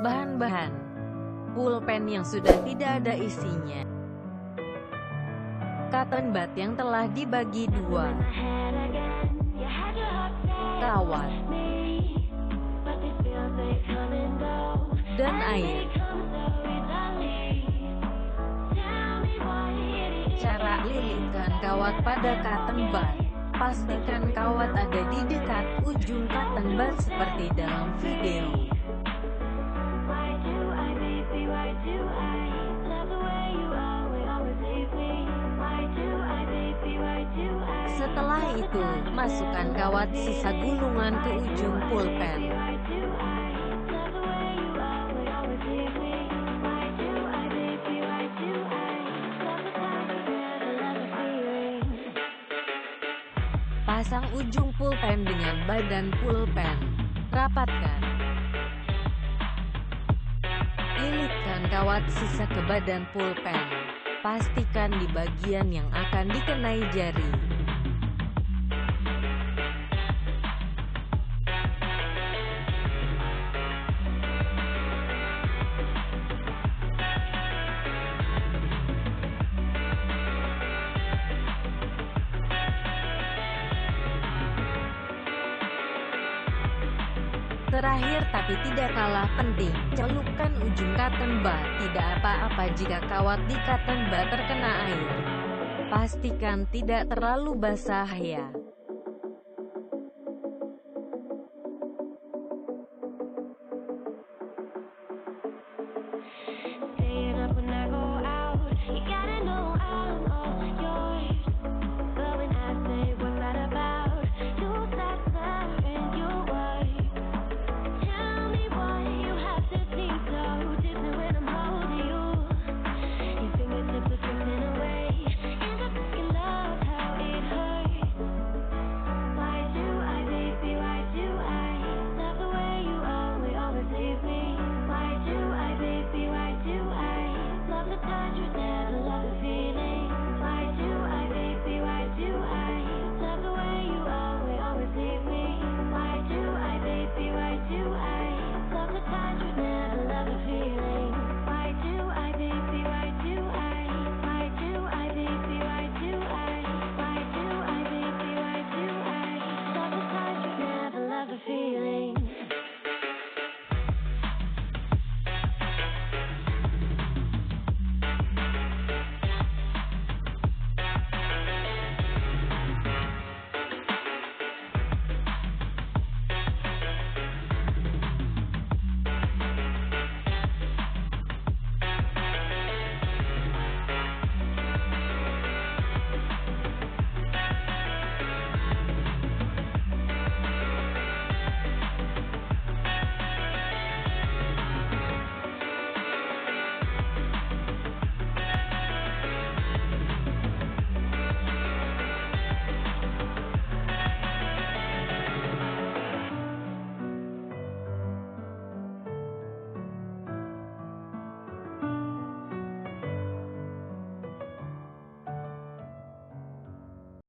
Bahan-bahan pulpen yang sudah tidak ada isinya, cotton bud yang telah dibagi dua, kawat, dan air. Cara lilitkan kawat pada cotton bud. Pastikan kawat ada di dekat ujung cotton bud seperti dalam video. Setelah itu, masukkan kawat sisa gulungan ke ujung pulpen. Pasang ujung pulpen dengan badan pulpen. Rapatkan. Lilitkan kawat sisa ke badan pulpen. Pastikan di bagian yang akan dikenai jari. Terakhir tapi tidak kalah penting, celupkan ujung cotton bud. Tidak apa-apa jika kawat di cotton bud terkena air. Pastikan tidak terlalu basah ya.